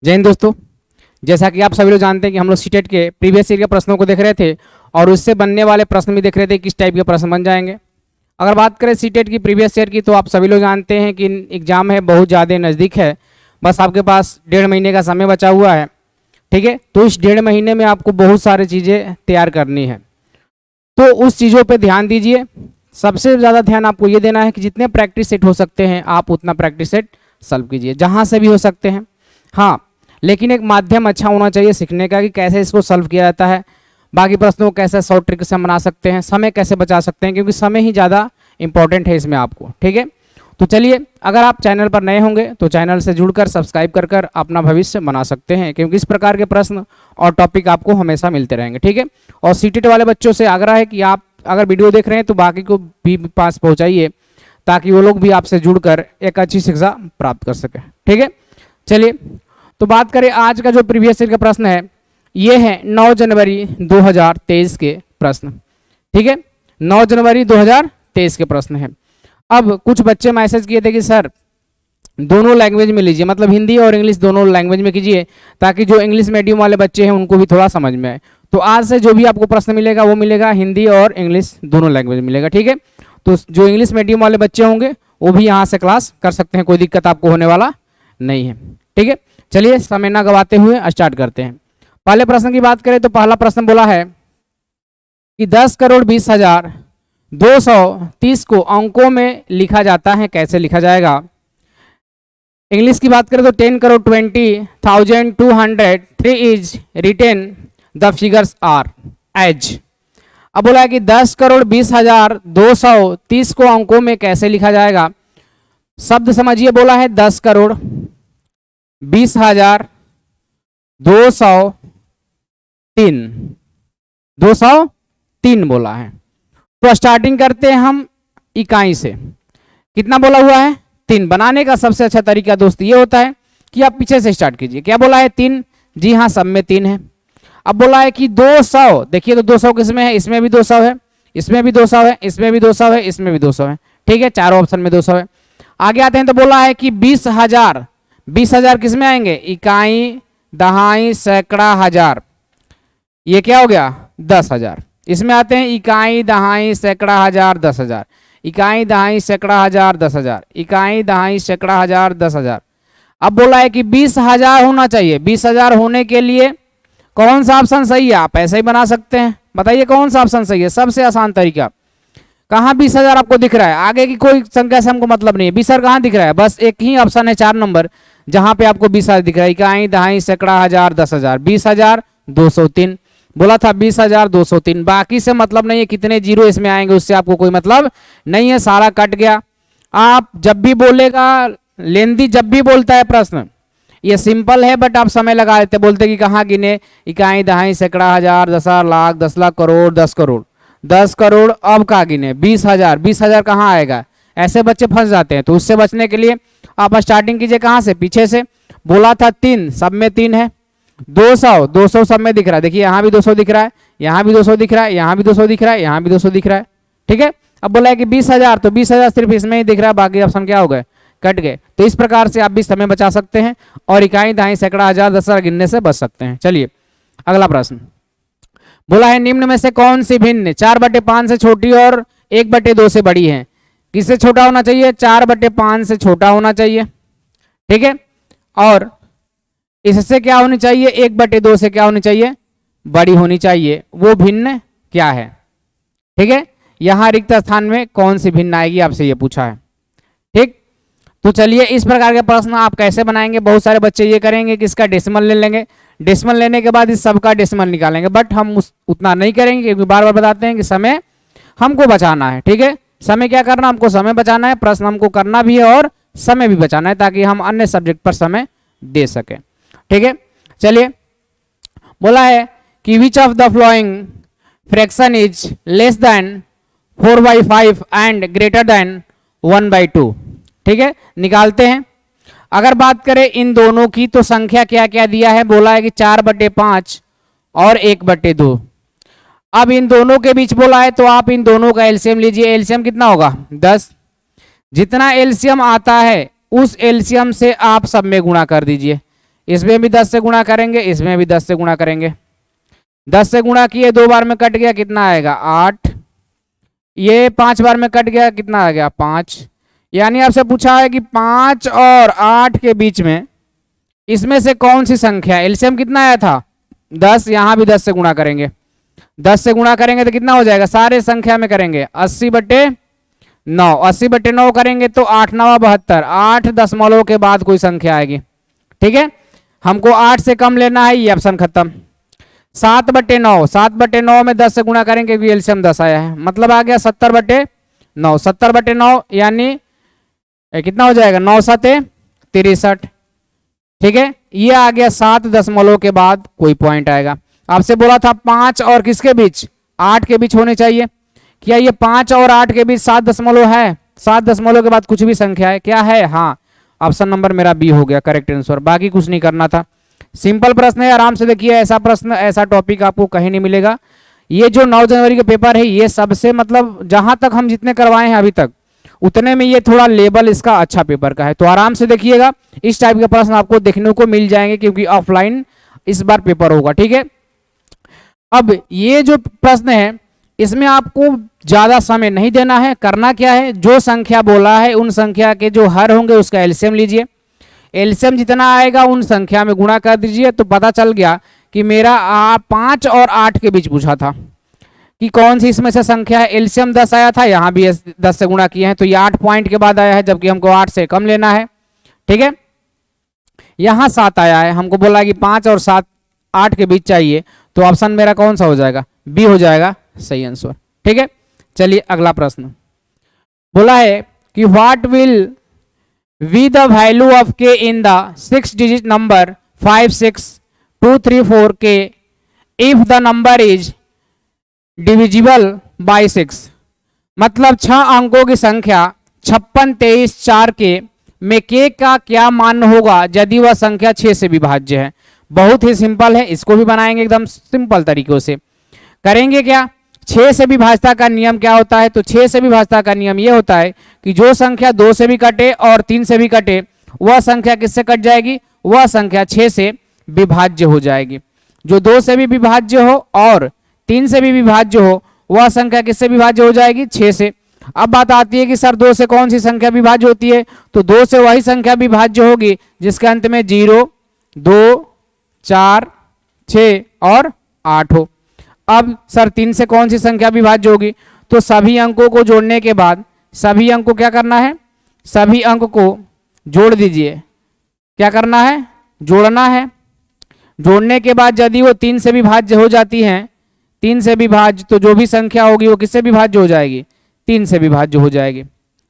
जय हिंद दोस्तों। जैसा कि आप सभी लोग जानते हैं कि हम लोग सीटेट के प्रीवियस ईयर के प्रश्नों को देख रहे थे और उससे बनने वाले प्रश्न भी देख रहे थे किस टाइप के प्रश्न बन जाएंगे। अगर बात करें सीटेट की प्रीवियस ईयर की तो आप सभी लोग जानते हैं कि एग्जाम है बहुत ज़्यादा नज़दीक है। बस आपके पास 1.5 महीने का समय बचा हुआ है। ठीक है, तो इस 1.5 महीने में आपको बहुत सारी चीज़ें तैयार करनी है, तो उस चीज़ों पर ध्यान दीजिए। सबसे ज़्यादा ध्यान आपको ये देना है कि जितने प्रैक्टिस सेट हो सकते हैं आप उतना प्रैक्टिस सेट सॉल्व कीजिए, जहाँ से भी हो सकते हैं। हाँ, लेकिन एक माध्यम अच्छा होना चाहिए सीखने का कि कैसे इसको सॉल्व किया जाता है, बाकी प्रश्नों को कैसे शॉर्ट ट्रिक से बना सकते हैं, समय कैसे बचा सकते हैं, क्योंकि समय ही ज़्यादा इंपॉर्टेंट है इसमें आपको। ठीक है, तो चलिए, अगर आप चैनल पर नए होंगे तो चैनल से जुड़कर सब्सक्राइब कर अपना भविष्य बना सकते हैं, क्योंकि इस प्रकार के प्रश्न और टॉपिक आपको हमेशा मिलते रहेंगे। ठीक है, और सीटेट वाले बच्चों से आग्रह है कि आप अगर वीडियो देख रहे हैं तो बाकी को भी पास पहुँचाइए, ताकि वो लोग भी आपसे जुड़कर एक अच्छी शिक्षा प्राप्त कर सकें। ठीक है, चलिए तो बात करें आज का जो प्रीवियस ईयर का प्रश्न है, ये है 9 जनवरी 2023 के प्रश्न। ठीक है, 9 जनवरी 2023 के प्रश्न है। अब कुछ बच्चे मैसेज किए थे कि सर दोनों लैंग्वेज में लीजिए, मतलब हिंदी और इंग्लिश दोनों लैंग्वेज में कीजिए, ताकि जो इंग्लिश मीडियम वाले बच्चे हैं उनको भी थोड़ा समझ में आए। तो आज से जो भी आपको प्रश्न मिलेगा वो मिलेगा हिंदी और इंग्लिश दोनों लैंग्वेज मिलेगा। ठीक है, तो जो इंग्लिश मीडियम वाले बच्चे होंगे वो भी यहाँ से क्लास कर सकते हैं, कोई दिक्कत आपको होने वाला नहीं है। ठीक है, चलिए समय ना गवाते हुए स्टार्ट करते हैं। पहले प्रश्न की बात करें तो पहला प्रश्न बोला है कि 10,20,230 को अंकों में लिखा जाता है, कैसे लिखा जाएगा। इंग्लिश की बात करें तो 10,20,203 is written the figures are as. अब बोला है कि 10,20,230 को अंकों में कैसे लिखा जाएगा। शब्द समझिए, बोला है 10,20,203 203 बोला है। तो स्टार्टिंग करते हैं हम इकाई से। कितना बोला हुआ है? 3। बनाने का सबसे अच्छा तरीका दोस्त ये होता है कि आप पीछे से स्टार्ट कीजिए। क्या बोला है? 3। जी हाँ, सब में 3 है। अब बोला है कि 200, देखिए तो 200 किसमें है? इसमें भी 200 है, इसमें भी 200 है, इसमें भी 200 है, इसमें भी 200 है। ठीक है, चारों ऑप्शन में 200 है। आगे आते हैं तो बोला है कि 20,000, 20,000 किसमें आएंगे? इकाई, दहाई, सैकड़ा, हजार। ये क्या हो गया? 10,000। इसमें आते हैं इकाई, दहाई, सैकड़ा, हजार, 10,000। इकाई, दहाई, सैकड़ा, हजार, 10,000। इकाई, दहाई, सैकड़ा, हजार, 10,000। अब बोला है कि 20,000 होना चाहिए। 20,000 होने के लिए कौन सा ऑप्शन सही है? आप ऐसे ही बना सकते हैं। बताइए कौन सा ऑप्शन सही है? सबसे आसान तरीका। कहाँ 20,000 आपको दिख रहा है? आगे की कोई संख्या से हमको मतलब नहीं है। 20,000 कहाँ दिख रहा है? बस एक ही ऑप्शन है, 4 नंबर, जहां पे आपको 20,000 दिख रहा है। इकाई, दहाई, सैकड़ा, हजार, 10,000। 20,203 बोला था, 20,203। बाकी से मतलब नहीं है, कितने जीरो इसमें आएंगे उससे आपको कोई मतलब नहीं है, सारा कट गया। आप जब भी बोलेगा, लेंदी जब भी बोलता है प्रश्न, ये सिंपल है बट आप समय लगा देते, बोलते कि कहाँ गिने? इकाई, दहाई, सैकड़ा, हजार, 10,000, लाख, 10 लाख, करोड़, 10 करोड़, 10 करोड़। अब कहाँ गिने? 20,000। 20,000 कहाँ आएगा? ऐसे बच्चे फंस जाते हैं। तो उससे बचने के लिए आप स्टार्टिंग कीजिए कहाँ से? पीछे से। बोला था 3, सब में 3 है। 200, 200 सब में दिख रहा है। देखिए यहाँ भी 200 दिख रहा है, यहाँ भी 200 दिख रहा है, यहाँ भी 200 दिख रहा है, यहाँ भी 200 दिख रहा है। ठीक है, अब बोला है कि 20,000, तो 20,000 सिर्फ इसमें ही दिख रहा है, बाकी ऑप्शन क्या हो गए? कट गए। तो इस प्रकार से आप भी समय बचा सकते हैं और इकाई, दहाई, सैकड़ा, हजार, 10,000 गिनने से बच सकते हैं। चलिए अगला प्रश्न बोला है निम्न में से कौन सी भिन्न 4/5 से छोटी और 1/2 से बड़ी है। किससे छोटा होना चाहिए? 4/5 से छोटा होना चाहिए। ठीक है, और इससे क्या होनी चाहिए? 1/2 से क्या होनी चाहिए? बड़ी होनी चाहिए। वो भिन्न क्या है? ठीक है, यहां रिक्त स्थान में कौन सी भिन्न आएगी, आपसे ये पूछा है। ठीक, तो चलिए इस प्रकार के प्रश्न आप कैसे बनाएंगे। बहुत सारे बच्चे ये करेंगे कि इसका डेसिमल ले लेंगे, डेसिमल लेने के बाद इस सबका डेसिमल निकालेंगे, बट हम उतना नहीं करेंगे, क्योंकि बार बार बताते हैं कि समय हमको बचाना है। ठीक है, समय क्या करना? हमको समय बचाना है, प्रश्न हमको करना भी है और समय भी बचाना है, ताकि हम अन्य सब्जेक्ट पर समय दे सकें। ठीक है, चलिए बोला है कि विच of the flowing fraction is less than 4/5 and greater than 1/2। ठीक है, निकालते हैं। अगर बात करें इन दोनों की तो संख्या क्या क्या दिया है? बोला है कि 4/5 और 1/2। अब इन दोनों के बीच बोला है तो आप इन दोनों का एलसीएम लीजिए। एलसीएम कितना होगा? 10। जितना एलसीएम आता है उस एलसीएम से आप सब में गुणा कर दीजिए। इसमें भी 10 से गुणा करेंगे, इसमें भी 10 से गुणा करेंगे। 10 से गुणा किए 2 बार में कट गया, कितना आएगा 8। ये 5 बार में कट गया, कितना आ गया 5। यानी आपसे पूछा है कि 5 और 8 के बीच में इसमें से कौन सी संख्या, एलसीएम कितना आया था 10, यहां भी 10 से गुणा करेंगे। 10 से गुणा करेंगे तो कितना हो जाएगा, सारे संख्या में करेंगे 80/9। 80/9 करेंगे तो 8 9 72, 8 दशमलव के बाद कोई संख्या आएगी। ठीक है, हमको 8 से कम लेना है, ये ऑप्शन खत्म। 7/9, 7/9 में 10 से गुणा करेंगे क्योंकि एलसीएम 10 आया है, मतलब आ गया 70/9। 70/9 यानी कितना हो जाएगा 9 7 63। ठीक है, ये आ गया 7 दशमलव के बाद कोई पॉइंट आएगा। आपसे बोला था 5 और किसके बीच, 8 के बीच होने चाहिए। क्या ये 5 और 8 के बीच 7 दशमलव है? 7 दशमलव के बाद कुछ भी संख्या है क्या है? हाँ, ऑप्शन नंबर मेरा बी हो गया करेक्ट आंसर। बाकी कुछ नहीं करना था, सिंपल प्रश्न है, आराम से देखिए। ऐसा प्रश्न, ऐसा टॉपिक आपको कहीं नहीं मिलेगा। ये जो 9 जनवरी के पेपर है, ये सबसे मतलब जहां तक हम जितने करवाए हैं अभी तक, उतने में ये थोड़ा लेवल इसका अच्छा पेपर का है। तो आराम से देखिएगा, इस टाइप के प्रश्न आपको देखने को मिल जाएंगे क्योंकि ऑफलाइन इस बार पेपर होगा। ठीक है, अब ये जो प्रश्न है इसमें आपको ज्यादा समय नहीं देना है। करना क्या है, जो संख्या बोला है उन संख्या के जो हर होंगे उसका एलसीएम लीजिए। एलसीएम जितना आएगा उन संख्या में गुणा कर दीजिए। तो पता चल गया कि मेरा 5 और 8 के बीच पूछा था कि कौन सी इसमें से संख्या है। एलसीएम 10 आया था, यहाँ भी 10 से गुणा किए हैं तो ये 8 पॉइंट के बाद आया है, जबकि हमको 8 से कम लेना है। ठीक है, यहाँ 7 आया है, हमको बोला कि 5 और 7 8 के बीच चाहिए, तो ऑप्शन मेरा कौन सा हो जाएगा, बी हो जाएगा सही आंसर। ठीक है, चलिए अगला प्रश्न बोला है कि what will be the value of के इन द 6 डिजिट नंबर 56234 के if the number is divisible by 6। मतलब 6 अंकों की संख्या 56 23 4 के में के का क्या मान होगा यदि वह संख्या 6 से विभाज्य है। बहुत ही सिंपल है, इसको भी बनाएंगे एकदम सिंपल तरीकों से। करेंगे क्या, 6 से विभाज्यता का नियम क्या होता है, तो 6 से विभाज्यता का नियम यह होता है कि जो संख्या 2 से भी कटे और 3 से भी कटे, वह संख्या किससे कट जाएगी, वह संख्या 6 से विभाज्य हो जाएगी। जो 2 से भी विभाज्य हो और 3 से भी विभाज्य हो, वह संख्या किससे विभाज्य हो जाएगी, 6 से। अब बात आती है कि सर 2 से कौन सी संख्या विभाज्य होती है, तो 2 से वही संख्या विभाज्य होगी जिसके अंत में 0 2 4 6 और 8 हो। अब सर 3 से कौन सी संख्या विभाज्य होगी, तो सभी अंकों को जोड़ने के बाद, सभी अंक को क्या करना है, सभी अंक को जोड़ दीजिए। क्या करना है, जोड़ना है। जोड़ने के बाद यदि वो 3 से विभाज्य हो जाती हैं, 3 से विभाज्य, तो जो भी संख्या होगी वो किससे विभाज्य हो जाएगी, 3 से विभाज्य हो जाएगी।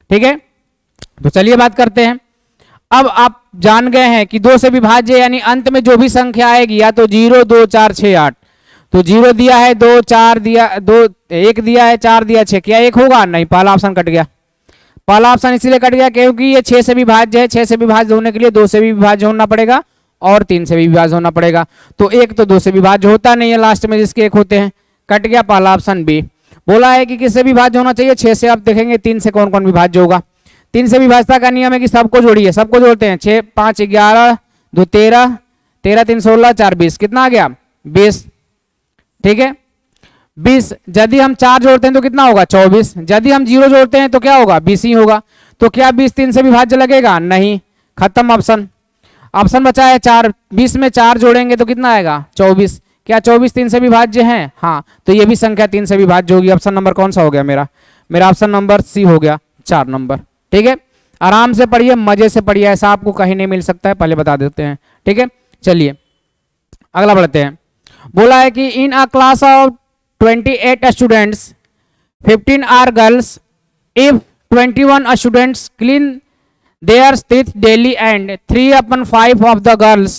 ठीक है, तो चलिए बात करते हैं। अब आप जान गए हैं कि 2 से विभाज्य यानी अंत में जो भी संख्या आएगी या तो 0 2 4 6 8, तो 0 दिया है, 2 4 दिया, 2 1 दिया है, 4 दिया 6, क्या 1 होगा, नहीं, पहला ऑप्शन कट गया। पहला ऑप्शन इसलिए कट गया क्योंकि ये 6 से विभाज्य है। 6 से विभाज्य होने के लिए 2 से भी विभाज्य होना पड़ेगा और 3 से भी विभाज्य होना पड़ेगा। तो 1 तो 2 से विभाज्य होता नहीं है, लास्ट में जिसके 1 होते हैं, कट गया पहला ऑप्शन बी। बोला है कि किससे विभाज्य होना चाहिए, 6 से। आप देखेंगे 3 से कौन कौन विभाज्य होगा। 3 से विभाज्यता का नियम है कि सबको जोड़िए, सबको जोड़ते हैं। 6 5 11 2 13 13 3 16 4 20, कितना आ गया 20। ठीक है, 20 यदि हम 4 जोड़ते हैं तो कितना होगा 24। यदि हम 0 जोड़ते हैं तो क्या होगा 20 ही होगा। तो क्या 20 3 से विभाज्य लगेगा, नहीं, खत्म ऑप्शन। ऑप्शन बचा है 4, 20 में 4 जोड़ेंगे तो कितना आएगा 24। क्या 24 3 से विभाज्य है, हाँ, तो ये भी संख्या 3 से विभाज्य होगी। ऑप्शन नंबर कौन सा हो गया मेरा ऑप्शन नंबर सी हो गया, 4 नंबर। ठीक है, आराम से पढ़िए, मजे से पढ़िए, ऐसा आपको कहीं नहीं मिल सकता है, पहले बता देते हैं। ठीक है, चलिए अगला बढ़ते हैं। बोला है कि in a class of 28 students 15 are girls, if 21 students clean their teeth daily and 3/5 of the girls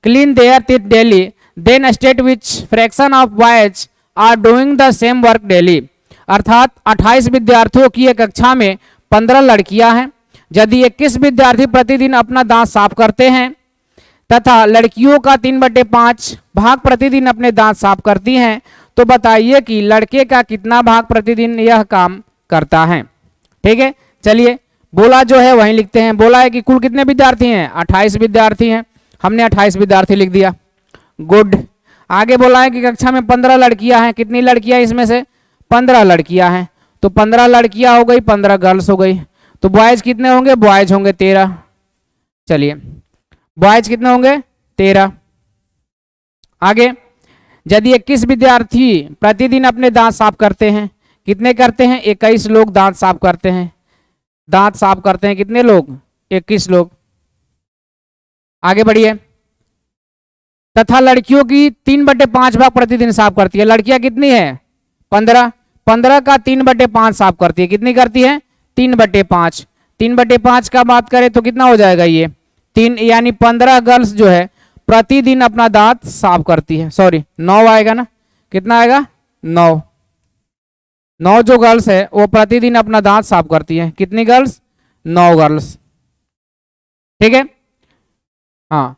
clean their teeth daily, then state which fraction of boys are doing the same work daily। अर्थात 28 विद्यार्थियों की एक कक्षा में 15 लड़कियां हैं। यदि 21 विद्यार्थी प्रतिदिन अपना दांत साफ करते हैं तथा लड़कियों का 3/5 भाग प्रतिदिन अपने दांत साफ करती हैं, तो बताइए कि लड़के का कितना भाग प्रतिदिन यह काम करता है। ठीक है, चलिए बोला जो है वहीं लिखते हैं। बोला है कि कुल कितने विद्यार्थी हैं, 28 विद्यार्थी हैं। हमने 28 विद्यार्थी लिख दिया। गुड। आगे बोला है कि कक्षा में 15 लड़कियां हैं। कितनी लड़कियां इसमें से? 15 लड़कियां हैं। तो 15 लड़कियां हो गई, 15 गर्ल्स हो गई। तो बॉयज कितने होंगे? बॉयज होंगे 13। चलिए बॉयज कितने होंगे? 13। आगे, यदि 21 विद्यार्थी प्रतिदिन अपने दांत साफ करते हैं, कितने करते हैं? 21 लोग दांत साफ करते हैं। दांत साफ करते हैं कितने लोग? 21 लोग। आगे बढ़िए। तथा लड़कियों की 3/5 भाग प्रतिदिन साफ करती है। लड़कियां कितनी है? 15। 15 का 3/5 साफ करती है। कितनी करती है? 3/5। 3/5 का बात करें तो कितना हो जाएगा ये? 3, यानी 15 गर्ल्स जो है प्रतिदिन अपना दांत साफ करती है। सॉरी 9 आएगा ना, कितना आएगा? 9। 9 जो गर्ल्स है वो प्रतिदिन अपना दांत साफ करती है। कितनी गर्ल्स? 9 गर्ल्स। ठीक है, हाँ,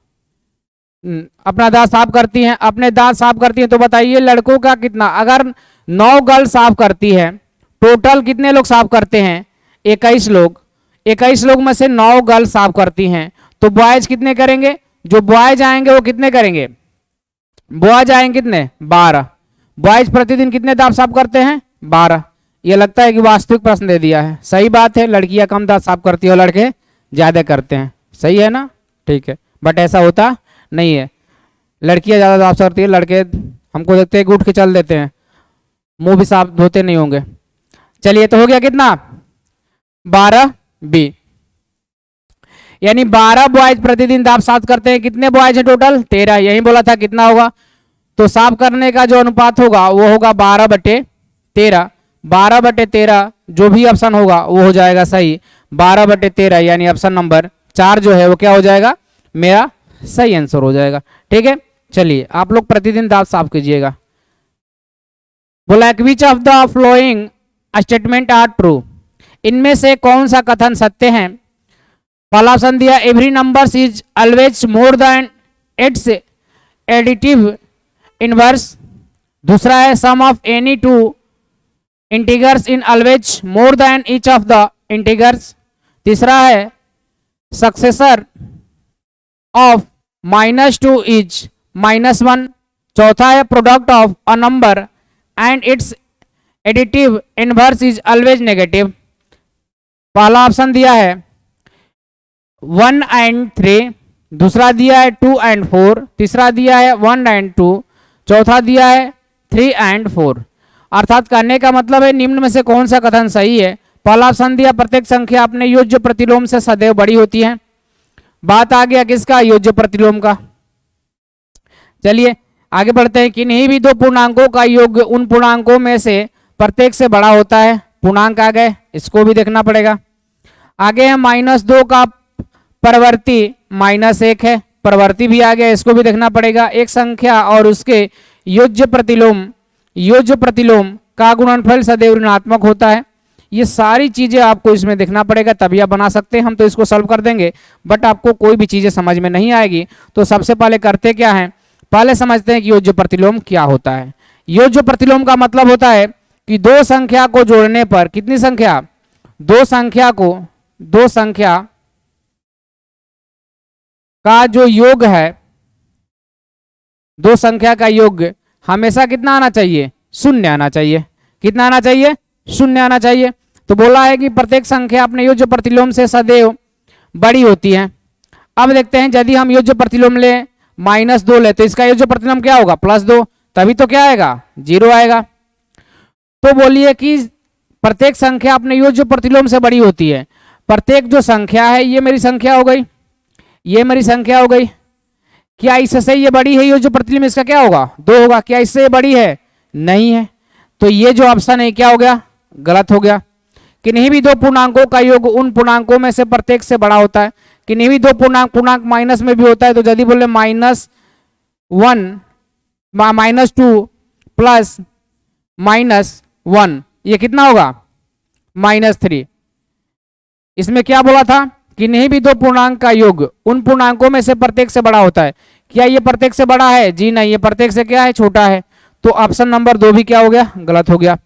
अपना दांत साफ करती हैं। अपने दांत साफ करती हैं तो बताइए लड़कों का कितना? अगर 9 गर्ल्स साफ करती है, टोटल कितने लोग साफ करते हैं? 21 लोग। 21 लोग में से 9 गर्ल्स साफ करती हैं, तो बॉयज कितने करेंगे? जो बॉयज आएंगे वो कितने करेंगे? बॉयज आएंगे कितने? 12। बॉयज प्रतिदिन कितने दांत साफ करते हैं? 12। ये लगता है कि वास्तविक प्रश्न दे दिया है। सही बात है, लड़कियां कम दांत साफ करती है और लड़के ज्यादा करते हैं। सही है ना? ठीक है, बट ऐसा होता नहीं है। लड़कियां ज्यादा दांत साफ करती है, लड़के हमको देखते हैं उठ के चल देते हैं, मुंह भी साफ धोते नहीं होंगे। चलिए तो हो गया कितना? 12 बी, यानी 12 बॉयज प्रतिदिन दांत साफ करते हैं। कितने बॉयज है टोटल? 13। यही बोला था कितना होगा? तो साफ करने का जो अनुपात होगा वो होगा 12/13। 12/13 जो भी ऑप्शन होगा वो हो जाएगा सही। 12/13 यानी ऑप्शन नंबर 4 जो है वो क्या हो जाएगा? मेरा सही आंसर हो जाएगा। ठीक है, चलिए आप लोग प्रतिदिन दांत साफ कीजिएगा। बोला which of the following statement are true? इनमें से कौन सा कथन सत्य है? पहला ऑप्शन दिया every numbers is always more than its additive inverse. दूसरा है sum of any two integers in always more than each of the integers. तीसरा है सक्सेसर ऑफ -2 इज -1। चौथा है product of a number and its additive inverse is always negative. पहला option दिया है 1 and 3, दूसरा दिया है 2 and 4, तीसरा दिया है 1 and 2, चौथा दिया है 3 and 4। अर्थात कहने का मतलब है निम्न में से कौन सा कथन सही है? पहला ऑप्शन दिया प्रत्येक संख्या अपने योज्य प्रतिलोम से सदैव बड़ी होती है। बात आ गया किसका? योज्य प्रतिलोम का। चलिए आगे बढ़ते हैं। किन्हीं भी दो पूर्णांकों का योग उन पूर्णांकों में से प्रत्येक से बड़ा होता है। पूर्णांक आ गए, इसको भी देखना पड़ेगा। आगे है -2 का परवर्ती -1 है, परवर्ती भी आ गया, इसको भी देखना पड़ेगा। एक संख्या और उसके योज्य प्रतिलोम का गुणनफल सदैव ऋणात्मक होता है। ये सारी चीजें आपको इसमें देखना पड़ेगा, तभी आप बना सकते हैं। हम तो इसको सॉल्व कर देंगे, बट आपको कोई भी चीजें समझ में नहीं आएगी। तो सबसे पहले करते क्या है, पहले समझते हैं कि योज्य प्रतिलोम क्या होता है। योज्य प्रतिलोम का मतलब होता है कि दो संख्या को जोड़ने पर, कितनी संख्या? दो संख्या का जो योग है, दो संख्या का योग हमेशा कितना आना चाहिए? 0 आना चाहिए। कितना आना चाहिए? 0 आना चाहिए। तो बोला है कि प्रत्येक संख्या अपने योज्य प्रतिलोम से सदैव बड़ी होती है। अब देखते हैं यदि हम योज्य प्रतिलोम ले -2 ले तो इसका योज्य प्रतिलोम क्या होगा? +2, तभी तो क्या आएगा? 0 आएगा। तो बोलिए कि प्रत्येक संख्या अपने योज्य प्रतिलोम से बड़ी होती है। प्रत्येक जो संख्या है, ये मेरी संख्या हो गई, ये मेरी संख्या हो गई। क्या इससे ये बड़ी है? योज्य प्रतिलोम इसका क्या होगा? 2 होगा। क्या इससे ये बड़ी है? नहीं है। तो ये जो ऑप्शन है क्या हो गया? गलत हो गया। किन्हीं भी दो पूर्णांकों का योग उन पूर्णांकों में से प्रत्येक से बड़ा होता है। किन्हीं भी दो पूर्णांक माइनस में भी होता है। तो यदि बोले -1 -2 प्लस -1, ये कितना होगा? -3। इसमें क्या बोला था? किन्हीं भी दो पूर्णांक का योग उन पूर्णांकों में से प्रत्येक से बड़ा होता है। क्या ये प्रत्येक से बड़ा है? जी नहीं, ये प्रत्येक से क्या है? छोटा है। तो ऑप्शन नंबर 2 भी क्या हो गया? गलत हो गया।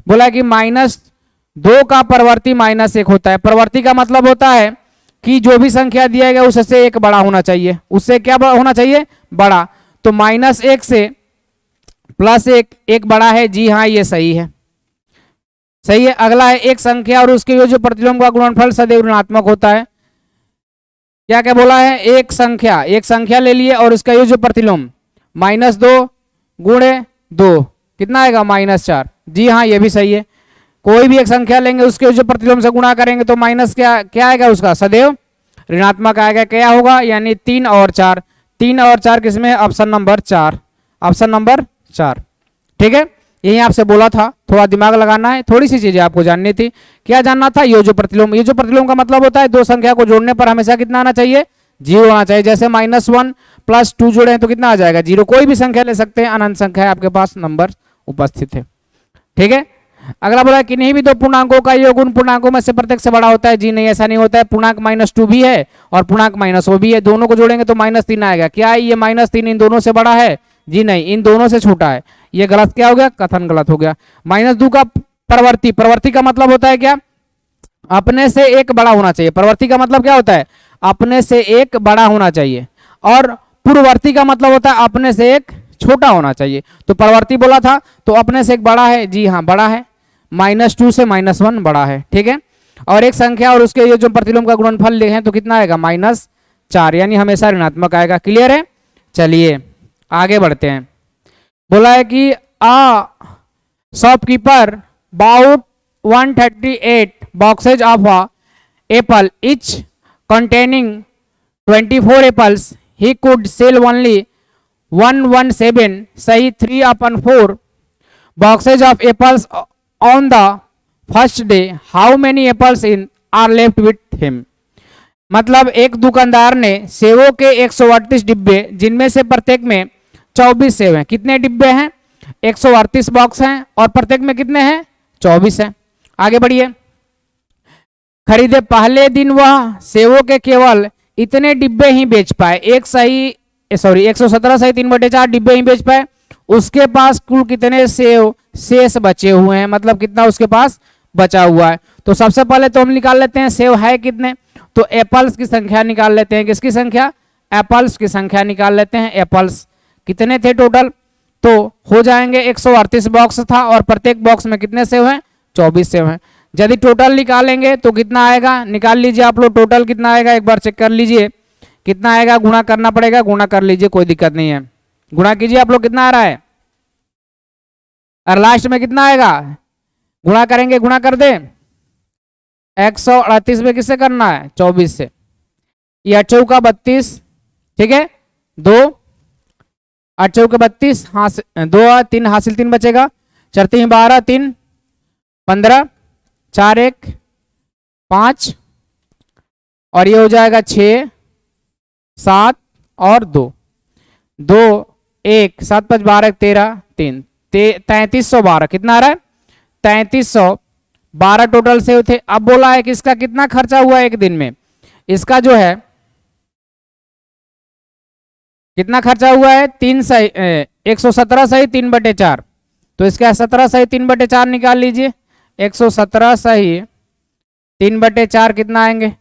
बोला कि -2 का परवर्ती -1 होता है। परवर्ती का मतलब होता है कि जो भी संख्या दिया गया उससे एक बड़ा होना चाहिए, उससे क्या होना चाहिए, बड़ा। तो -1 से +1 एक बड़ा है, जी हाँ ये सही है, सही है। अगला है एक संख्या और उसके योज्य प्रतिलोम का गुणनफल सदैव ऋणात्मक होता है। क्या क्या बोला है, एक संख्या ले लिए और उसका योज्य प्रतिलोम -2 गुणे 2 कितना आएगा, -4, जी हाँ ये भी सही है। कोई भी एक संख्या लेंगे उसके योज्य प्रतिलोम से गुणा करेंगे तो माइनस क्या आएगा, उसका सदैव ऋणात्मक आएगा। क्या होगा, यानी 3 और 4, 3 और 4 किसमें, ऑप्शन नंबर 4, ऑप्शन नंबर 4, ठीक है। यही आपसे बोला था, थोड़ा दिमाग लगाना है, थोड़ी सी चीजें आपको जाननी थी। क्या जानना था, योज्य प्रतिलोम। योज्य प्रतिलोम का मतलब होता है दो संख्या को जोड़ने पर हमेशा कितना आना चाहिए, 0 आना चाहिए। जैसे -1 + 2 जोड़े हैं तो कितना आ जाएगा, 0। कोई भी संख्या ले सकते हैं, अनंत संख्या है आपके पास, नंबर उपस्थित है, ठीक है। अगला बोला किन्हीं भी दो पूर्णांकों का योग उन पूर्णांकों में से प्रत्येक से बड़ा होता है, जी नहीं ऐसा नहीं होता है। पूर्णांक -2 भी है और पूर्णांक -1 भी है, दोनों को जोड़ेंगे तो -3 आएगा। क्या है ये -3 इन दोनों से बड़ा है, जी नहीं इन दोनों से छोटा है। ये गलत क्या हो गया, कथन गलत हो गया। -2 का प्रवर्ती का मतलब होता है क्या, अपने से एक बड़ा होना चाहिए। प्रवर्ती का मतलब क्या होता है, अपने से एक बड़ा होना चाहिए। और पूर्ववर्ती का मतलब होता है अपने से एक छोटा होना चाहिए। तो प्रवर्ती बोला था तो अपने से एक बड़ा है, जी हाँ बड़ा है, -2 से -1 बड़ा है, ठीक है। और एक संख्या और उसके ये जो प्रतिलोम का गुणनफल लिखें तो कितना आएगा, -4, यानी हमेशा ऋणात्मक आएगा। क्लियर है, चलिए आगे बढ़ते हैं। बोला है कि a shopkeeper bought 138 boxes of apple each containing 24 apples, he could sell only 117 सही 3/4 boxes of apples on the first day. How many apples in are left with him? मतलब एक दुकानदार ने सेवों के 138 डिब्बे, जिनमें से प्रत्येक में 24 सेव हैं। कितने डिब्बे हैं, 138 बॉक्स हैं और प्रत्येक में कितने हैं, 24 हैं। आगे बढ़िए। खरीदे पहले दिन वह सेवों के केवल इतने डिब्बे ही बेच पाए, 117 सही 3/4 डिब्बे ही बेच पाए। उसके पास कुल कितने सेव शेष बचे हुए हैं, मतलब कितना उसके पास बचा हुआ है। तो सबसे पहले तो हम निकाल लेते हैं सेव है कितने, तो एप्पल्स की संख्या निकाल लेते हैं। किसकी संख्या, एप्पल्स की संख्या निकाल लेते हैं। एप्पल्स कितने थे टोटल, तो हो जाएंगे 138 बॉक्स था और प्रत्येक बॉक्स में कितने सेव हैं, 24 सेव हैं। यदि टोटल निकालेंगे तो कितना आएगा, निकाल लीजिए आप लोग, टोटल कितना आएगा एक बार चेक कर लीजिए कितना आएगा। गुणा करना पड़ेगा, गुणा कर लीजिए, कोई दिक्कत नहीं है। गुणा कीजिए आप लोग, कितना आ रहा है, और लास्ट में कितना आएगा, गुणा करेंगे, गुणा कर दे। 138 में किससे करना है, 24 से। ये 8 चौका 32, ठीक है, 2 8 चौके 32, 2 3 हासिल 3 बचेगा, 4 3 12 3 15 4 1 5 और ये हो जाएगा 6 7 और 2 2 1 7 5 12 13 3 3312 कितना आ रहा है, 3312 टोटल सेव थे। अब बोला है कि इसका कितना खर्चा हुआ एक दिन में, इसका जो है कितना खर्चा हुआ है, 117 सही 3/4। तो इसका 17 सही 3/4 निकाल लीजिए। 117 सही 3/4 कितना आएंगे,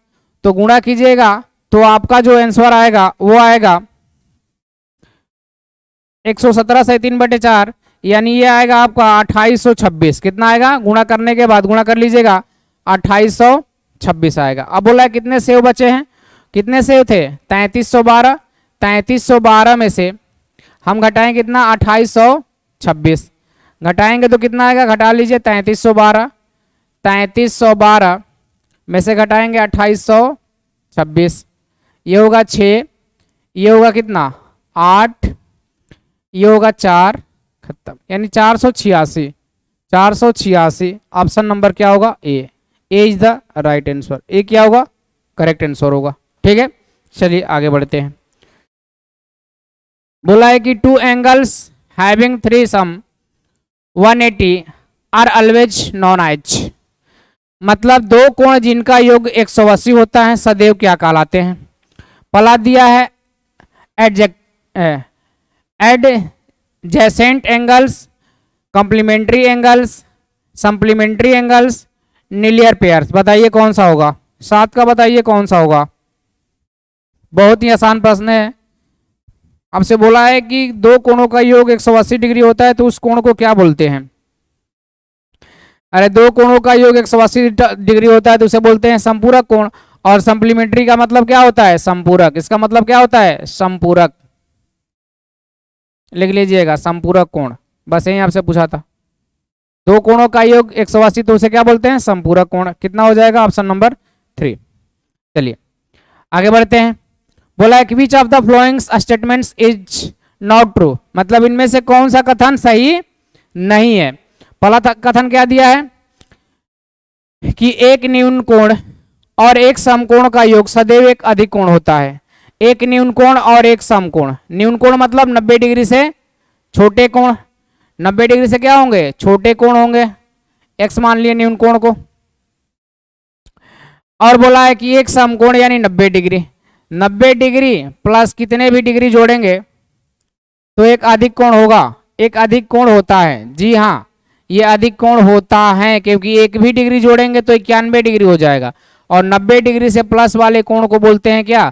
तो गुणा कीजिएगा तो आपका जो आंसर आएगा वो आएगा 117 सही 3/4, यानी ये आएगा आपका 2826। कितना आएगा, गुणा करने के बाद गुणा कर लीजिएगा, 2826 आएगा। अब बोला है कितने सेव बचे हैं, कितने सेव थे, 3312। 3312 में से हम घटाएंगे कितना, 2826 घटाएंगे तो कितना आएगा, घटा लीजिए 3312। 3312 में से घटाएंगे 2826, ये होगा 6, ये होगा कितना 8, ये होगा 4, खत्म, यानी 486। 486 ऑप्शन नंबर क्या होगा, ए इज द राइट आंसर। ए क्या होगा, करेक्ट आंसर होगा, ठीक है। चलिए आगे बढ़ते हैं। बोला है कि 2 angles having 3 sum 180 are always non एज, मतलब दो कोण जिनका योग 180 होता है सदैव क्या कहलाते हैं। पहला दिया है adjacent angles, complementary angles, supplementary angles, linear pairs. बताइए कौन सा होगा, 7 का बताइए कौन सा होगा। बहुत ही आसान प्रश्न है। आपसे बोला है कि दो कोणों का योग 180 डिग्री होता है तो उस कोण को क्या बोलते हैं? अरे दो कोणों का योग 180 डिग्री होता है तो उसे बोलते हैं संपूरक कोण। और सप्लीमेंट्री का मतलब क्या होता है? संपूरक। इसका मतलब क्या होता है? संपूरक। लिख लीजिएगा संपूरक कोण। बस यही आपसे पूछा था। दो कोणों का योग 180 तो उसे क्या बोलते हैं? संपूरक कोण। कितना हो जाएगा? Option number 3। चलिए आगे बढ़ते हैं। बोला है कि विच of the flowing statements is not true, मतलब इनमें से कौन सा कथन सही नहीं है। पहला कथन क्या दिया है कि एक न्यून कोण और एक समकोण का योग सदैव एक अधिक कोण होता है। एक न्यून कोण और एक समकोण। न्यून कोण मतलब 90 डिग्री से छोटे कोण। 90 डिग्री से क्या होंगे? छोटे कोण होंगे। एक्स मान लिए न्यून कोण को। और बोला है कि एक समकोण यानी 90 डिग्री। 90 डिग्री प्लस कितने भी डिग्री जोड़ेंगे तो एक अधिक कोण होगा। एक अधिक कोण होता है। जी हाँ, ये अधिक कोण होता है क्योंकि एक भी डिग्री जोड़ेंगे तो 91 डिग्री हो जाएगा। और 90 डिग्री से प्लस वाले कोण को बोलते हैं क्या?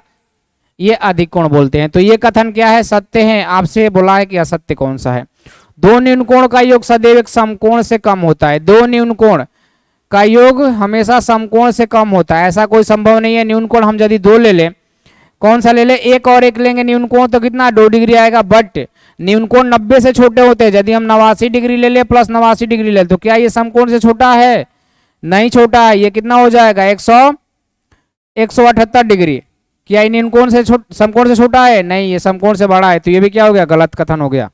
ये अधिक कोण बोलते हैं। तो ये कथन क्या है? सत्य है। आपसे बोला है कि असत्य कौन सा है? दो न्यून कोण का योग सदैव एक समकोण से कम होता है। दो न्यून कोण का योग हमेशा समकोण से कम होता है। ऐसा कोई संभव नहीं है। न्यून कोण हम यदि दो ले लें, कौन सा ले ले? एक और एक लेंगे न्यून कोण तो कितना? 2 डिग्री आएगा। बट न्यून कोण 90 से छोटे होते हैं। यदि हम 89 डिग्री ले ले प्लस 89 डिग्री ले तो क्या ये समकोण से छोटा है? नहीं छोटा है। ये कितना हो जाएगा? 178 डिग्री। क्या ये न्यून कोण से समकोण से छोटा है? नहीं, ये समकोण से बड़ा है। तो ये भी क्या हो गया? गलत कथन हो गया।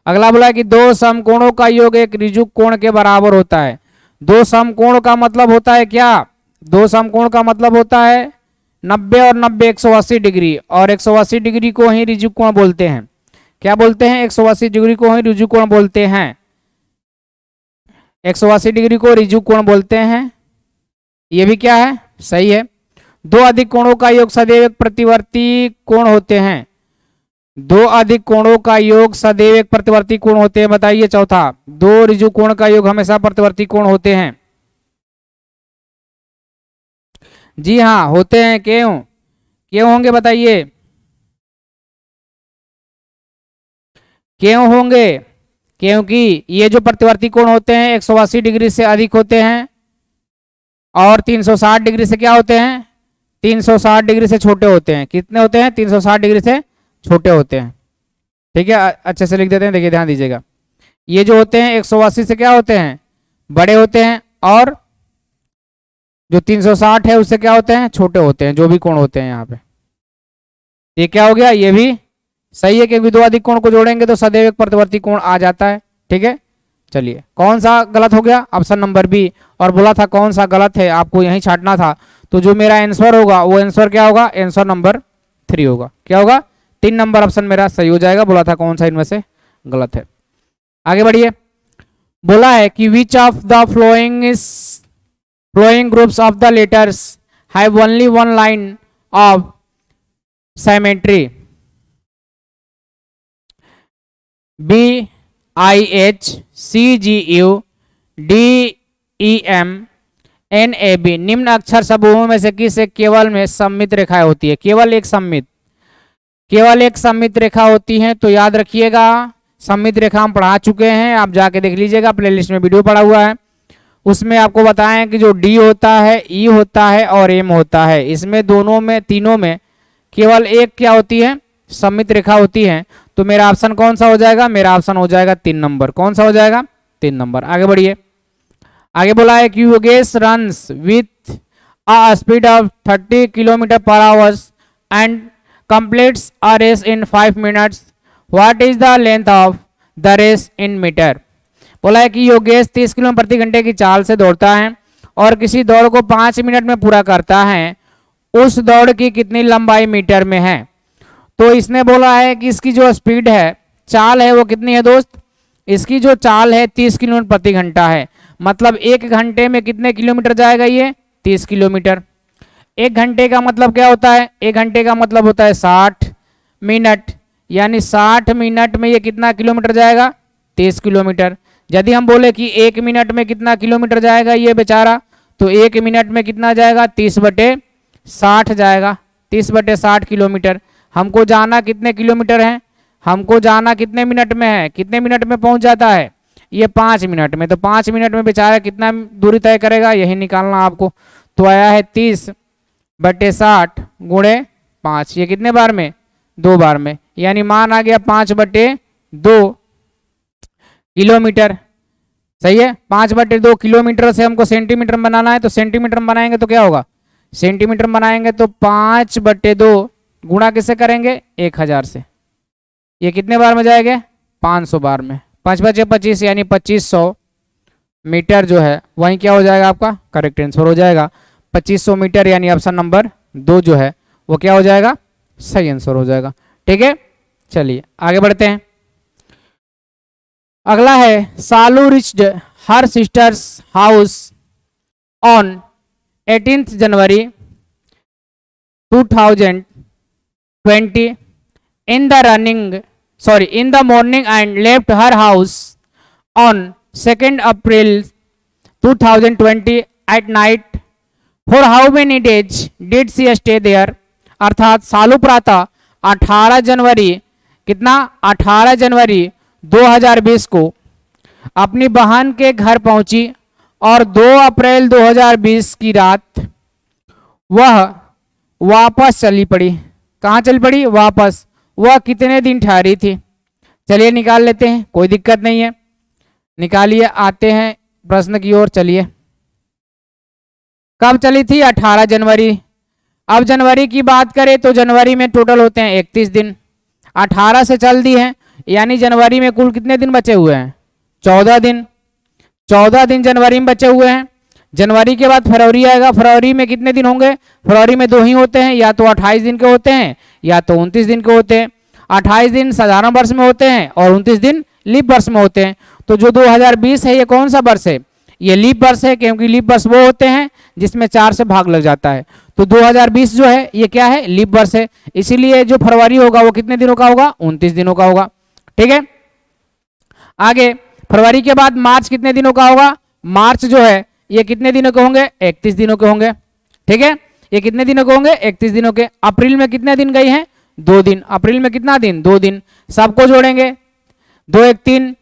अगला बोला है कि दो समकोणों का योग एक ऋजु कोण के बराबर होता है। दो समकोण का मतलब होता है क्या? दो समकोण का मतलब होता है 90 और 90 180 डिग्री। और 180 डिग्री को ही ऋजु कोण बोलते हैं। क्या बोलते हैं? 180 डिग्री को ही ऋजु कोण बोलते हैं। 180 डिग्री को ऋजु कोण बोलते हैं। ये भी क्या है? सही है। दो अधिक कोणों का योग सदैव एक प्रतिवर्ती कोण होते हैं। दो अधिक कोणों का योग सदैव एक प्रतिवर्ती कोण होते हैं। बताइए चौथा। दो ऋजु कोण का योग हमेशा प्रतिवर्ती कोण होते हैं। जी हाँ, होते हैं। क्यों? क्यों होंगे? बताइए क्यों होंगे? क्योंकि ये जो प्रतिवर्ती कोण होते हैं 180 डिग्री से अधिक होते हैं और 360 डिग्री से क्या होते हैं? 360 डिग्री से छोटे होते हैं। कितने होते हैं? 360 डिग्री से छोटे होते हैं। ठीक है, अच्छे से लिख देते हैं। देखिए ध्यान दीजिएगा। ये जो होते हैं 180 से क्या होते हैं? बड़े होते हैं। और जो 360 है उससे क्या होते हैं? छोटे होते हैं। जो भी कोण होते हैं यहाँ पे। ये क्या हो गया? ये भी सही है क्योंकि दो अधिक कोण को जोड़ेंगे तो सदैव एक प्रतिवर्ती कोण आ जाता है। ठीक है, चलिए कौन सा गलत हो गया? Option number B. और बोला था कौन सा गलत है, आपको यहीं छांटना था। तो जो मेरा आंसर होगा वो आंसर क्या होगा? आंसर नंबर 3 होगा। क्या होगा? 3 नंबर ऑप्शन मेरा सही हो जाएगा। बोला था कौन सा इनमें से गलत है। आगे बढ़िए। बोला है कि विच of the flowing groups of the letters have only one line of symmetry? B I H C G U D E M N A B। निम्न अक्षर समूहों में से किस एक केवल में सममित रेखाएं होती है? केवल एक सममित रेखा होती है। तो याद रखिएगा, सममित रेखा हम पढ़ा चुके हैं। आप जाके देख लीजिएगा, प्लेलिस्ट में वीडियो पड़ा हुआ है। उसमें आपको बताएं कि जो डी होता है, ई होता है और एम होता है, इसमें दोनों में तीनों में केवल एक क्या होती है? सममित रेखा होती है। तो मेरा ऑप्शन कौन सा हो जाएगा? मेरा ऑप्शन हो जाएगा 3 नंबर। कौन सा हो जाएगा? 3 नंबर। आगे बढ़िए। आगे बोला है कि Yogesh runs with a speed of 30 kilometre per hour and completes a race in 5 minutes. What is the length of the race in metre? बोला है कि योगेश 30 किलोमीटर प्रति घंटे की चाल से दौड़ता है और किसी दौड़ को 5 मिनट में पूरा करता है। उस दौड़ की कितनी लंबाई मीटर में है? तो इसने बोला है कि इसकी जो स्पीड है, चाल है, वो कितनी है दोस्त? इसकी जो चाल है 30 किलोमीटर प्रति घंटा है। मतलब 1 घंटे में कितने किलोमीटर जाएगा ये? 30 किलोमीटर। 1 घंटे का मतलब क्या होता है? 1 घंटे का मतलब होता है 60 मिनट। यानी 60 मिनट में ये कितना किलोमीटर जाएगा? 30 किलोमीटर। यदि हम बोले कि 1 मिनट में कितना किलोमीटर जाएगा ये बेचारा, तो 1 मिनट में कितना जाएगा? 30/60 जाएगा। 30/60 किलोमीटर। हमको जाना कितने किलोमीटर है, हमको जाना कितने मिनट में है, कितने मिनट में पहुंच जाता है, ये 5 मिनट में। तो 5 मिनट में बेचारा कितना दूरी तय करेगा, यही निकालना आपको। तो आया है 30/60 गुणे 5, ये कितने बार में, 2 बार में, यानी मान आ गया 5/2 किलोमीटर। सही है, 5/2 किलोमीटर से हमको सेंटीमीटर में बनाना है, तो सेंटीमीटर में बनाएंगे तो क्या होगा, सेंटीमीटर में बनाएंगे तो 5/2 गुणा किससे करेंगे, 1000 से। ये कितने बार में जाएंगे, 500 बार में। 5×5 यानी 2500 मीटर जो है वहीं क्या हो जाएगा आपका, करेक्ट आंसर हो जाएगा 2500 मीटर, यानी ऑप्शन नंबर 2 जो है वो क्या हो जाएगा, सही आंसर हो जाएगा। ठीक है, चलिए आगे बढ़ते हैं। अगला है Salu reached her sister's house on 18 January 2020 in the morning and left her house on 2nd April 2020 at night. For how many days did she stay there? अर्थात सालू प्रातः 18 जनवरी कितना, 18 जनवरी 2020 को अपनी बहन के घर पहुंची और 2 अप्रैल 2020 की रात वह वापस चली पड़ी। कहाँ चली पड़ी, वापस। वह कितने दिन ठहरी थी, चलिए निकाल लेते हैं, कोई दिक्कत नहीं है, निकालिए। आते हैं प्रश्न की ओर, चलिए। कब चली थी, 18 जनवरी। अब जनवरी की बात करें तो जनवरी में टोटल होते हैं 31 दिन, 18 से चल दी है, यानी जनवरी में कुल कितने दिन बचे हुए हैं, 14 दिन। 14 दिन जनवरी में बचे हुए हैं। जनवरी के बाद फरवरी आएगा, फरवरी में कितने दिन होंगे, फरवरी में 2 ही होते हैं, या तो 28 दिन के होते हैं या तो 29 दिन के होते हैं। 28 दिन साधारण वर्ष में होते हैं और 29 दिन लीप वर्ष में होते हैं। तो जो 2020 है ये कौन सा वर्ष है, ये लीप वर्ष है, क्योंकि लीप वर्ष वो होते हैं जिसमें 4 से भाग लग जाता है। तो 2020 जो है ये क्या है, लीप वर्ष है, इसीलिए जो फरवरी होगा वो कितने दिनों का होगा, 29 दिनों का होगा। ठीक है, आगे फरवरी के बाद मार्च कितने दिनों का होगा, मार्च जो है ये कितने दिनों के होंगे, 31 दिनों के होंगे। ठीक है, ये कितने दिनों के होंगे, 31 दिनों के। अप्रैल में कितने दिन गई हैं, 2 दिन। अप्रैल में कितना दिन, 2 दिन। सबको जोड़ेंगे, 2 1 3,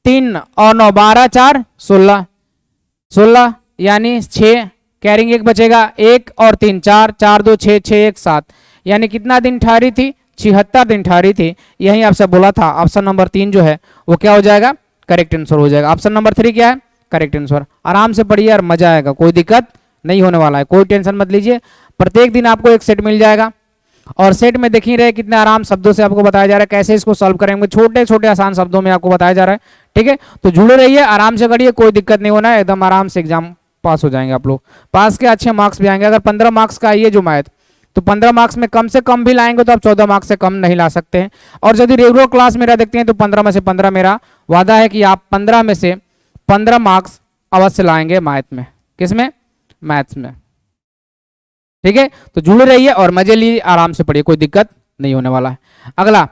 3 और 9 12 4 16, 16 यानी 6, कैरिंग 1 बचेगा, 1 और 3 4, 4 2 6, 6 1 7, यानी कितना दिन ठहरी थी, 76 दिन ठहरी थी। यही आपसे बोला था, ऑप्शन नंबर 3 जो है वो क्या हो जाएगा, करेक्ट आंसर हो जाएगा। ऑप्शन नंबर 3 क्या है, करेक्ट आंसर। आराम से पढ़िए और मजा आएगा, कोई दिक्कत नहीं होने वाला है, कोई टेंशन मत लीजिए। प्रत्येक दिन आपको एक सेट मिल जाएगा और सेट में देख ही रहे कितने आराम शब्दों से आपको बताया जा रहा है, कैसे इसको सॉल्व करेंगे, छोटे छोटे आसान शब्दों में आपको बताया जा रहा है। ठीक है, तो जुड़े रहिए, आराम से करिए, कोई दिक्कत नहीं होना है, एकदम आराम से एग्जाम पास हो जाएंगे आप लोग। पास के अच्छे मार्क्स भी आएंगे। अगर 15 मार्क्स का ये जो मैथ, तो 15 मार्क्स में कम से कम भी लाएंगे तो आप 14 मार्क्स से कम नहीं ला सकते हैं। और यदि रेगुलर क्लास मेरा देखते हैं तो 15 में से 15 मेरा वादा है कि आप 15 में से 15 मार्क्स अवश्य लाएंगे मैथ में। किसमें, मैथ्स में। ठीक है, तो जुड़े रहिए और मजे लीजिए, आराम से पढ़िए, कोई दिक्कत नहीं होने वाला है। अगला,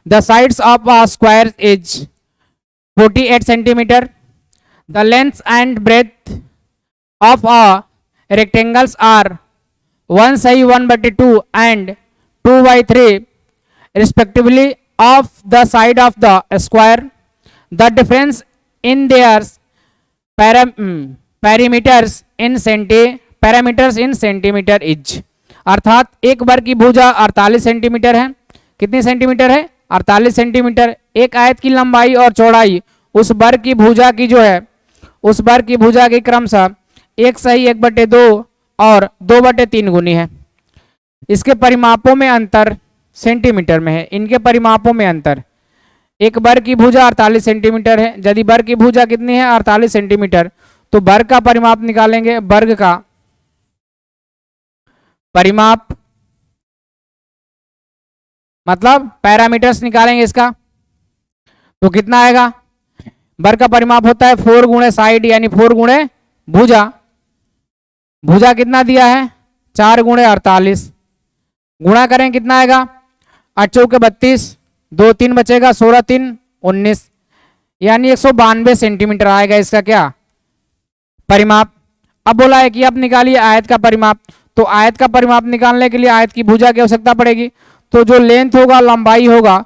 the sides of a square is 48 centimetre, the length and breadth of a rectangles are 1/2 and 2/3 respectively of the side of the square. The difference in their parameters in centimeter is। अर्थात एक वर्ग की भुजा 48 centimetre है। कितनी centimetre है, 48 centimetre. एक आयत की लंबाई और चौड़ाई उस वर्ग की भुजा की जो है, उस वर्ग की भुजा की क्रमशः 1/2 और 2/3 गुनी है। इसके परिमापों में अंतर सेंटीमीटर में है, इनके परिमापों में अंतर। एक वर्ग की भुजा 48 सेंटीमीटर है, यदि वर्ग की भुजा कितनी है, 48 सेंटीमीटर, तो वर्ग का परिमाप निकालेंगे, वर्ग का परिमाप मतलब पैरामीटर्स निकालेंगे इसका, तो कितना आएगा, वर्ग का परिमाप होता है 4 गुणे साइड यानी 4 गुणे भुजा। भुजा कितना दिया है, 4 गुणे 48, गुणा करें कितना आएगा, 8 चौके 32, 2 3 बचेगा, 16 3 19, यानी 192 सेंटीमीटर आएगा इसका क्या, परिमाप। अब बोला है कि अब निकालिए आयत का परिमाप, तो आयत का परिमाप निकालने के लिए आयत की भुजा की आवश्यकता पड़ेगी। तो जो लेंथ होगा, लंबाई होगा,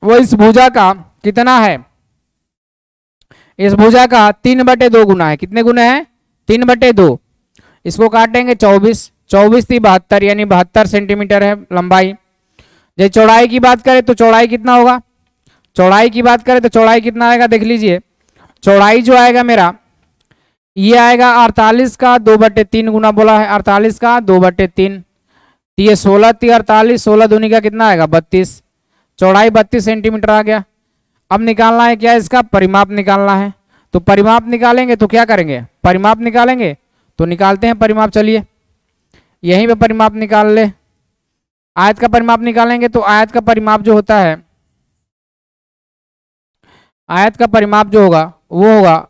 वो इस भुजा का कितना है, इस भुजा का 3/2 गुना है। कितने गुना है? 3/2। इसको काटेंगे 24, 24 × 72 यानी 72 सेंटीमीटर है लंबाई। जब चौड़ाई की बात करें तो चौड़ाई कितना होगा, चौड़ाई की बात करें तो चौड़ाई कितना आएगा, देख लीजिए। चौड़ाई जो आएगा मेरा, ये आएगा 48 का 2/3 गुना बोला है, 48 का 2/3। तो ये 16 × 48, 16 दूनी का कितना आएगा, 32। चौड़ाई 32 सेंटीमीटर आ गया। अब निकालना है क्या, इसका परिमाप निकालना है। तो परिमाप निकालेंगे तो क्या करेंगे, परिमाप निकालेंगे तो निकालते हैं परिमाप। चलिए यहीं पे परिमाप निकाल ले। आयत का परिमाप निकालेंगे तो आयत का परिमाप जो होता है, आयत का परिमाप जो होगा वो होगा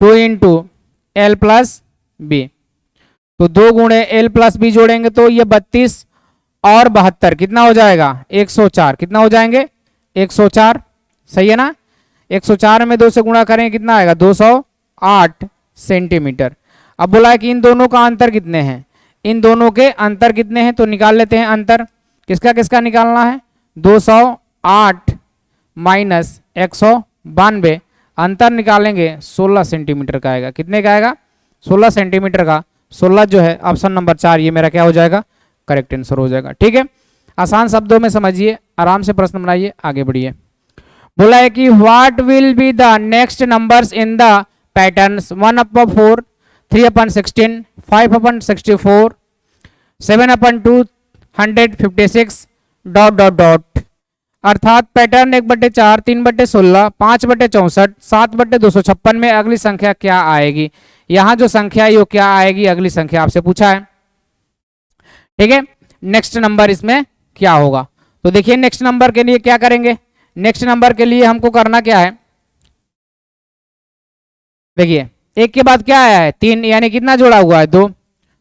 2 × L + B। तो 2 × L + B जोड़ेंगे तो ये 32 और 72 कितना हो जाएगा, 104। कितना हो जाएंगे, 104। सही है ना। 104 में 2 से गुणा करें कितना आएगा, 208 सेंटीमीटर। अब बोला है कि इन दोनों का अंतर कितने हैं, इन दोनों के अंतर कितने हैं, तो निकाल लेते हैं अंतर। किसका किसका निकालना है, 208 माइनस 192, अंतर निकालेंगे 16 सेंटीमीटर का आएगा। कितने का आएगा, 16 सेंटीमीटर का। 16 जो है ऑप्शन नंबर 4 ये मेरा क्या हो जाएगा, करेक्ट आंसर हो जाएगा। ठीक है, आसान शब्दों में समझिए, आराम से प्रश्न बनाइए, आगे बढ़िए। बोला है कि what will be the next numbers in the patterns 1/4, 3/16, 5/64, 7/256 ... अर्थात पैटर्न 1/4, 3/16, 5/64, 7/256 में अगली संख्या क्या आएगी। यहां जो संख्या है वो क्या आएगी, अगली संख्या आपसे पूछा है। ठीक है, नेक्स्ट नंबर इसमें क्या होगा। तो देखिए नेक्स्ट नंबर के लिए क्या करेंगे, नेक्स्ट नंबर के लिए हमको करना क्या है, देखिए 1 के बाद क्या आया है, 3 यानी कितना जोड़ा हुआ है, 2।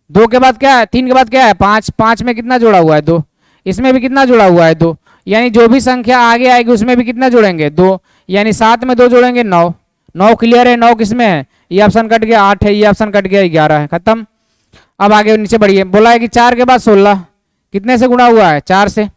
2 के बाद क्या है, 3 के बाद क्या है, 5। 5 में कितना जोड़ा हुआ है, 2। इसमें भी कितना जोड़ा हुआ है, 2। यानी जो भी संख्या आगे आएगी उसमें भी कितना जोड़ेंगे, 2। यानी 7 में 2 जोड़ेंगे 9। 9 क्लियर है, 9 किसमें है, ये ऑप्शन कट गया, 8 है, ये ऑप्शन कट गया, 11 है, खत्म। अब आगे नीचे बढ़िए। बोला है कि 4 के बाद 16 कितने से गुणा हुआ है, 4 से।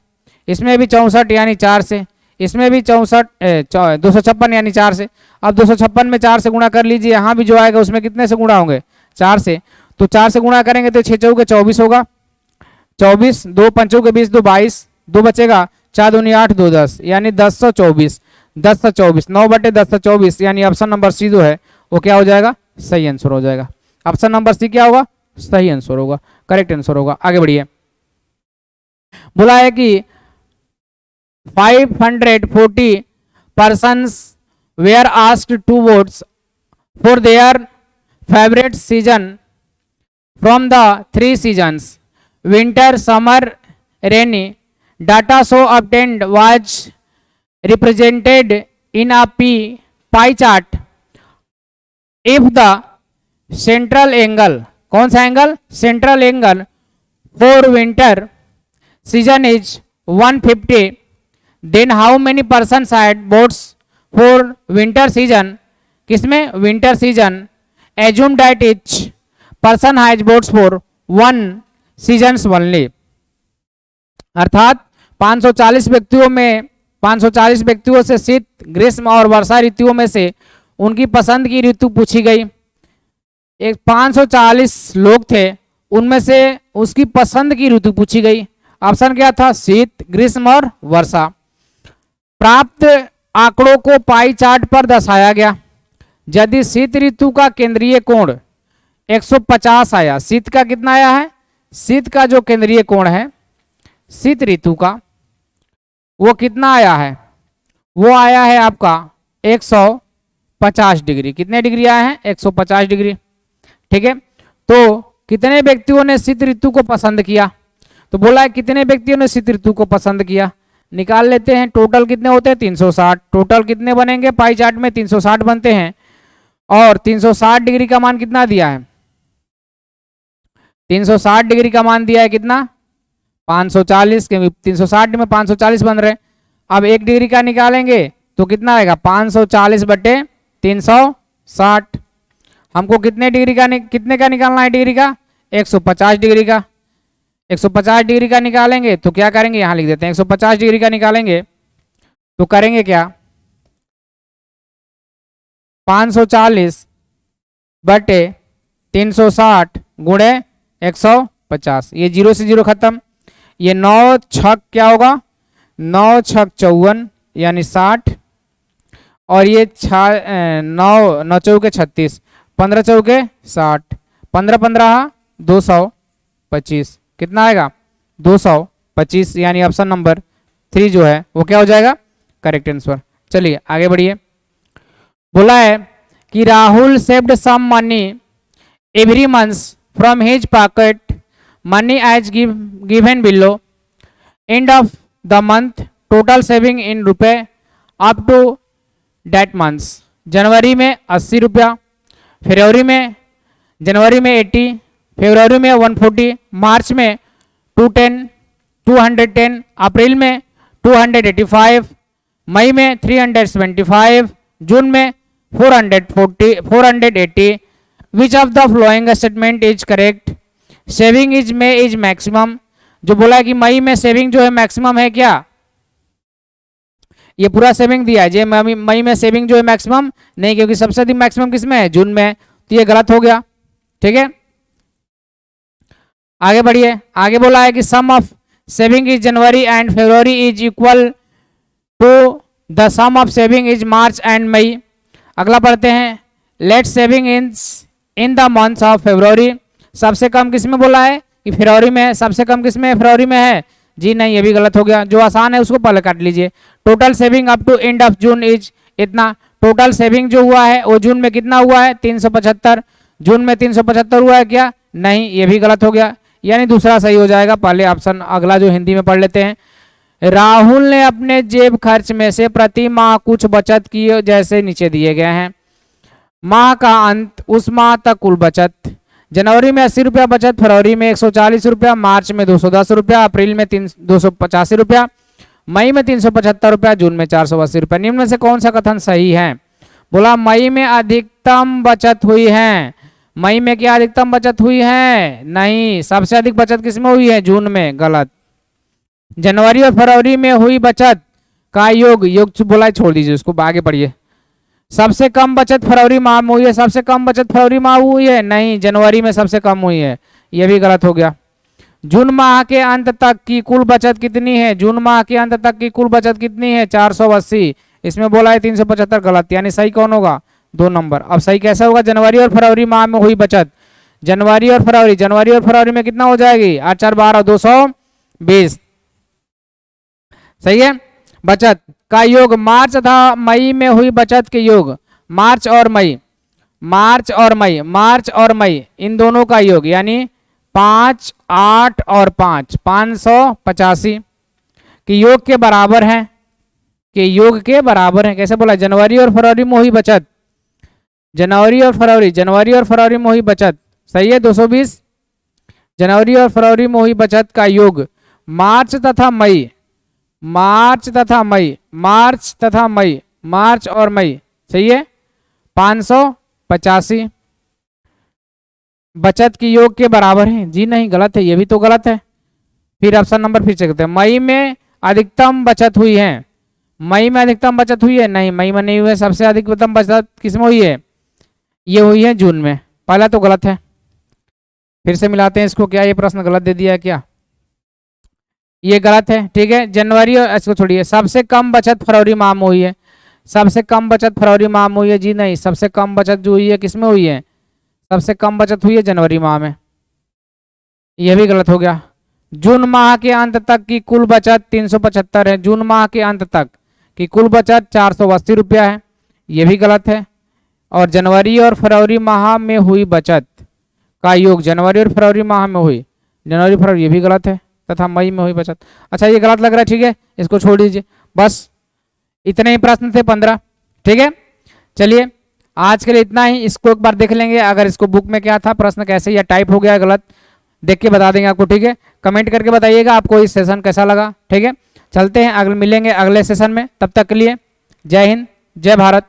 इसमें भी 64 यानी 4 से। इसमें भी 256 यानी 4 से। अब 256 में 4 से गुणा कर लीजिए, यहाँ भी जो आएगा उसमें कितने से गुणा होंगे, 4 से। तो 4 से गुणा करेंगे तो 6 चौके 24 होगा, 24, 2 पंचों के 20, 2 22, 2 बचेगा, 4 दूनी 8, 2 10 यानी 1024। 1024 9/1024 यानी ऑप्शन नंबर सी जो है वो क्या हो जाएगा, सही आंसर हो जाएगा। ऑप्शन नंबर सी क्या होगा, सही आंसर होगा, करेक्ट आंसर होगा। आगे बढ़िए। बोला है कि 540 persons were asked to vote for their favorite season from the 3 seasons winter, summer, rainy. Data so obtained was represented in a pie chart if the central angle, कौन सा angle, central angle for winter season is 150, then how many person had votes for winter season, किसमें, winter season. Assume that each person has votes for 1 seasons only. अर्थात 540 व्यक्तियों में 540 व्यक्तियों से शीत, ग्रीष्म और वर्षा ऋतुओं में से उनकी पसंद की ऋतु पूछी गई। एक 540 लोग थे, उनमें से उसकी पसंद की ऋतु पूछी गई। ऑप्शन क्या था, शीत, ग्रीष्म और वर्षा। प्राप्त आंकड़ों को पाई चार्ट पर दर्शाया गया। यदि शीत ऋतु का केंद्रीय कोण 150 आया, शीत का कितना आया है, शीत का जो केंद्रीय कोण है शीत ऋतु का वो कितना आया है, वो आया है आपका 150 डिग्री। कितने डिग्री आए हैं, 150 डिग्री। ठीक है, तो कितने व्यक्तियों ने शीत ऋतु को पसंद किया, तो बोला है कितने व्यक्तियों ने शीत ऋतु को पसंद किया। निकाल लेते हैं, टोटल कितने होते हैं, 360। टोटल कितने बनेंगे पाई चार्ट में, 360 बनते हैं। और 360 डिग्री का मान कितना दिया है, 360 डिग्री का मान दिया है कितना, 540, क्योंकि 360 में 540 बन रहे। अब 1 डिग्री का निकालेंगे तो कितना आएगा, 540/360। हमको कितने का निकालना है डिग्री का, 150 डिग्री का। 150 डिग्री का निकालेंगे तो क्या करेंगे, यहां लिख देते हैं 150 डिग्री का निकालेंगे तो करेंगे क्या, 540 बटे 360 गुणे 150, ये 0 से 0 खत्म, ये 9 छक क्या होगा, 9 छक 54 यानी 60, और ये 9 चौके 36, 15 चौके 60, 15 15 225, कितना आएगा 225, यानी ऑप्शन नंबर 3 जो है वो क्या हो जाएगा, करेक्ट आंसर। चलिए आगे बढ़िए। बोला है कि Rahul saved some money every month from his pocket, money as given below, end of the month total saving in rupaye up to date months. जनवरी में 80 रुपया, जनवरी में 80, फरवरी में 140, मार्च में 210, अप्रैल में 285, मई में 375, जून में 480। विच of the following statement is correct, saving is में इज मैक्सिमम। जो बोला है कि मई में सेविंग जो है मैक्सिमम है क्या, ये पूरा सेविंग दिया है, जे मई में सेविंग जो है मैक्सिमम नहीं, क्योंकि सबसे अधिक मैक्सिमम किसमें है, जून में, तो ये गलत हो गया। ठीक है, आगे बढ़िए। आगे बोला है कि sum of saving is January and February is equal to the sum of saving is March and May. अगला पढ़ते हैं, let saving in the month of February, सबसे कम किस में बोला है कि फरवरी में, सबसे कम किस में, फरवरी में है, जी नहीं, ये भी गलत हो गया। जो आसान है उसको पहले काट लीजिए। Total saving up to end of June is इतना, टोटल सेविंग जो हुआ है वो जून में कितना हुआ है, 375, जून में 375 हुआ है क्या, नहीं, ये भी गलत हो गया, यानी दूसरा सही हो जाएगा। पहले ऑप्शन अगला जो हिंदी में पढ़ लेते हैं। राहुल ने अपने जेब खर्च में से प्रति माह कुछ बचत की जैसे नीचे दिए गए हैं। माह का अंत, उस माह तक कुल बचत, जनवरी में 80 रुपया बचत, फरवरी में 140 रुपया, मार्च में 210 रुपया, अप्रैल में 285 रुपया, मई में 375 रुपया, जून में 480 रुपया। निम्न में से कौन सा कथन सही है, बोला मई में अधिकतम बचत हुई है। मई में क्या अधिकतम बचत हुई है, नहीं, सबसे अधिक बचत किसमें हुई है, जून में, गलत। जनवरी और फरवरी में हुई बचत का योग बोला है, छोड़ दीजिए उसको, आगे बढ़िए। सबसे कम बचत फरवरी माह में हुई है, सबसे कम बचत फरवरी माह हुई है, नहीं, जनवरी में सबसे कम हुई है, यह भी गलत हो गया। जून माह के अंत तक की कुल बचत कितनी है, जून माह के अंत तक की कुल बचत कितनी है, 480, इसमें बोला है 375, गलत, यानी सही कौन होगा, 2 नंबर। अब सही कैसा होगा, जनवरी और फरवरी माह में हुई बचत, जनवरी और फरवरी में कितना हो जाएगी, 8 4 12 220, सही है। बचत का योग, मार्च तथा मई में हुई बचत के योग, मार्च और मई इन दोनों का योग, यानी 5 8 और 5 585 के योग के बराबर है, कैसे बोला, जनवरी और फरवरी में हुई बचत, जनवरी और फरवरी में हुई बचत, सही है, 220। जनवरी और फरवरी में हुई बचत का योग, मार्च और मई, सही है, 585 बचत की योग के बराबर है, जी नहीं, गलत है, ये भी तो गलत है। फिर ऑप्शन नंबर फिर चेक करते हैं, मई में अधिकतम बचत हुई है, नहीं, मई में नहीं हुई है, सबसे अधिकतम बचत किसमें हुई है, ये हुई है जून में, पहला तो गलत है। फिर से मिलाते हैं इसको, क्या ये प्रश्न गलत दे दिया है क्या, ये गलत है, ठीक है। जनवरी और इसको छोड़िए, सबसे कम बचत फरवरी माह में हुई है, जी नहीं, सबसे कम बचत जो हुई है किसमें हुई है, सबसे कम बचत हुई है जनवरी माह में, यह भी गलत हो गया। जून माह के अंत तक की कुल बचत 375 है, जून माह के अंत तक की कुल बचत 480 रुपया है, यह भी गलत है। और जनवरी और फरवरी माह में हुई बचत का योग, जनवरी और फरवरी माह में हुई, जनवरी फरवरी, ये भी गलत है, तथा मई में हुई बचत, अच्छा ये गलत लग रहा है, ठीक है, इसको छोड़ दीजिए। बस इतने ही प्रश्न थे 15, ठीक है। चलिए आज के लिए इतना ही, इसको एक बार देख लेंगे, अगर इसको बुक में क्या था प्रश्न, कैसे या टाइप हो गया गलत, देख के बता देंगे आपको, ठीक है। कमेंट करके बताइएगा आपको इस सेशन कैसा लगा, ठीक है। चलते हैं, मिलेंगे अगले सेशन में, तब तक के लिए जय हिंद, जय भारत।